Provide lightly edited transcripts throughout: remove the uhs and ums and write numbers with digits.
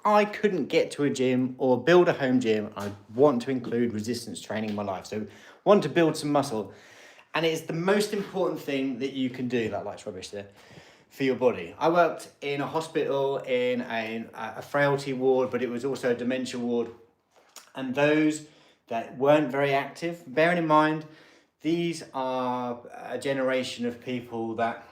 I couldn't get to a gym or build a home gym, I want to include resistance training in my life. So want to build some muscle. And it's the most important thing that you can do, that light's rubbish there, for your body. I worked in a hospital in a frailty ward, but it was also a dementia ward. And those that weren't very active, bearing in mind, these are a generation of people that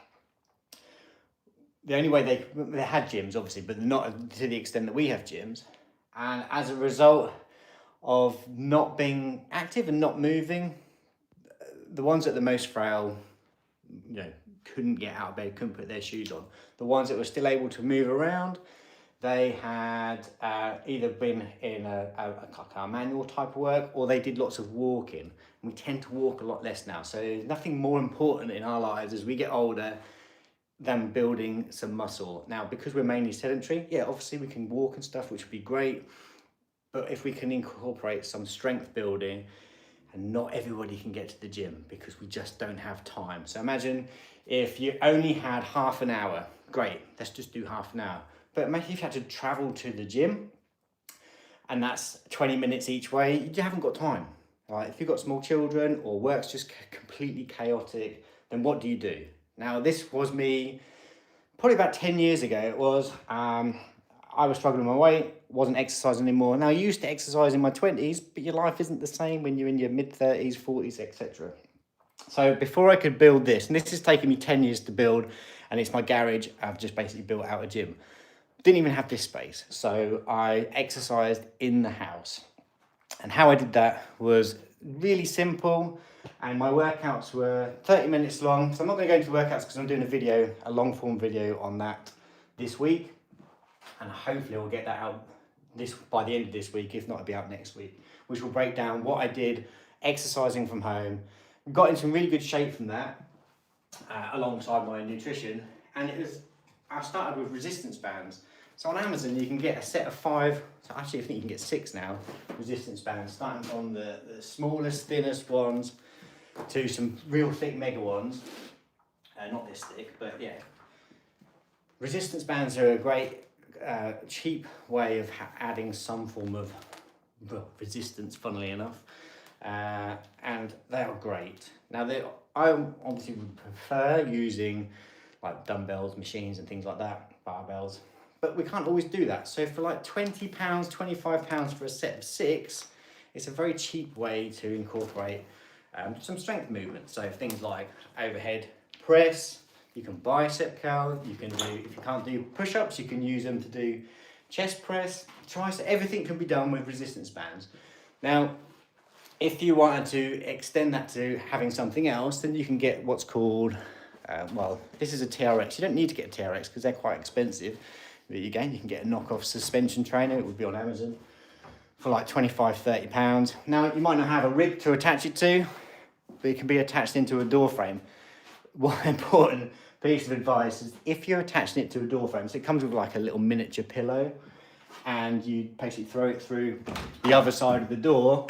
the only way they had gyms, obviously, but not to the extent that we have gyms. And as a result of not being active and not moving, the ones that are the most frail, couldn't get out of bed, couldn't put their shoes on. The ones that were still able to move around, they had either been in a manual type of work, or they did lots of walking. And we tend to walk a lot less now. So there's nothing more important in our lives as we get older than building some muscle. Now, because we're mainly sedentary, obviously we can walk and stuff, which would be great. But if we can incorporate some strength building, and not everybody can get to the gym because we just don't have time. So imagine if you only had half an hour, great, let's just do half an hour. But imagine if you had to travel to the gym and that's 20 minutes each way, you haven't got time. Right? If you've got small children or work's just completely chaotic, then what do you do? Now, this was me probably about 10 years ago. It was, I was struggling with my weight, wasn't exercising anymore. Now, I used to exercise in my 20s, but your life isn't the same when you're in your mid-30s, 40s, etc. So before I could build this, and this has taken me 10 years to build, and it's my garage, I've just basically built out a gym. Didn't even have this space, so I exercised in the house. And how I did that was really simple, and my workouts were 30 minutes long. So I'm not going to go into workouts because I'm doing a long form video on that this week. And hopefully I'll get that out by the end of this week. If not, it'll be out next week, which will break down what I did exercising from home. Got in some really good shape from that, alongside my nutrition. And I started with resistance bands. So on Amazon, you can get a set of 5, so actually I think you can get 6 now, resistance bands, starting from the smallest, thinnest ones to some real thick mega ones. Not this thick, but yeah. Resistance bands are a great, cheap way of adding some form of resistance, funnily enough. And they are great. Now, I obviously would prefer using like dumbbells, machines and things like that, barbells. But we can't always do that. So for like £20, £25 for a set of 6, it's a very cheap way to incorporate some strength movement. So things like overhead press, you can bicep curl, you can do, if you can't do push-ups, you can use them to do chest press, tricep, everything can be done with resistance bands. Now, if you wanted to extend that to having something else, then you can get what's called, this is a TRX. You don't need to get a TRX because they're quite expensive. But again, you can get a knockoff suspension trainer. It would be on Amazon for like £25-30. Now, you might not have a rig to attach it to, but it can be attached into a door frame. One important piece of advice is if you're attaching it to a door frame, so it comes with like a little miniature pillow, and you basically throw it through the other side of the door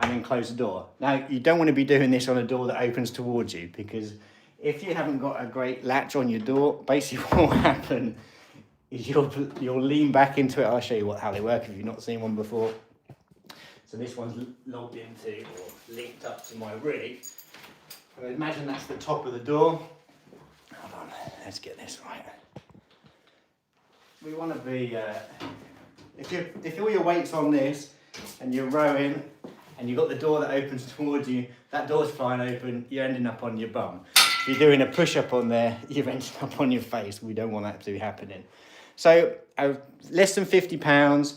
and then close the door. Now, you don't want to be doing this on a door that opens towards you, because if you haven't got a great latch on your door, basically what will happen is you'll lean back into it. I'll show you how they work if you've not seen one before. So this one's logged into or linked up to my rig. So imagine that's the top of the door. Hold on, let's get this right. We want to be, if all your weight's on this and you're rowing and you've got the door that opens towards you, that door's flying open, you're ending up on your bum. If you're doing a push-up on there, you're ending up on your face. We don't want that to be happening. So less than £50,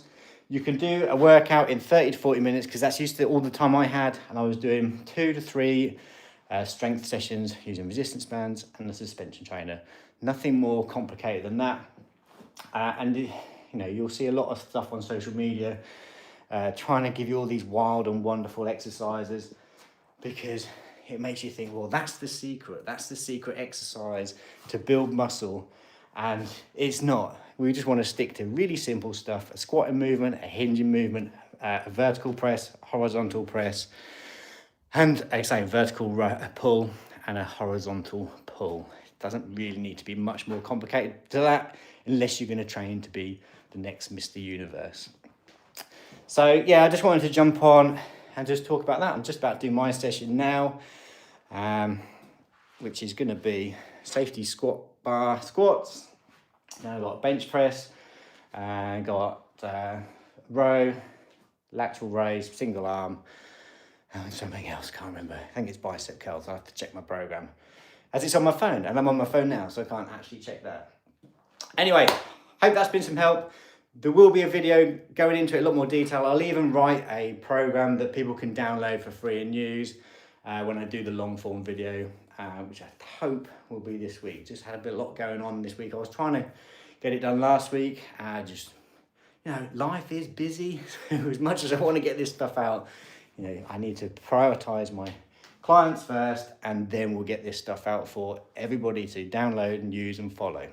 you can do a workout in 30 to 40 minutes, because that's used to all the time I had, and I was doing 2 to 3 strength sessions using resistance bands and the suspension trainer. Nothing more complicated than that. And you'll see a lot of stuff on social media trying to give you all these wild and wonderful exercises, because it makes you think, well, that's the secret exercise to build muscle. And it's not. We just want to stick to really simple stuff: a squatting movement, a hinging movement, a vertical press, horizontal press, and a vertical pull and a horizontal pull. It doesn't really need to be much more complicated to that, unless you're going to train to be the next Mr. Universe. So yeah, I just wanted to jump on and just talk about that. I'm just about to do my session now, which is going to be safety squat bar squats. Now I've got bench press, got row, lateral raise, single arm, and something else, can't remember. I think it's bicep curls. I have to check my program as it's on my phone, and I'm on my phone now, so I can't actually check that. Anyway, hope that's been some help. There will be a video going into it in a lot more detail. I'll even write a program that people can download for free and use when I do the long form video, which I hope will be this week. Just had a lot going on this week. I was trying to get it done last week. Just, you know, life is busy. As much as I want to get this stuff out, you know, I need to prioritize my clients first, and then we'll get this stuff out for everybody to download and use and follow.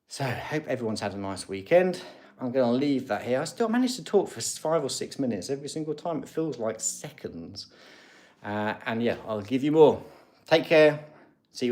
So I hope everyone's had a nice weekend. I'm going to leave that here. I still managed to talk for 5 or 6 minutes every single time. It feels like seconds. And yeah, I'll give you more. Take care. See you in the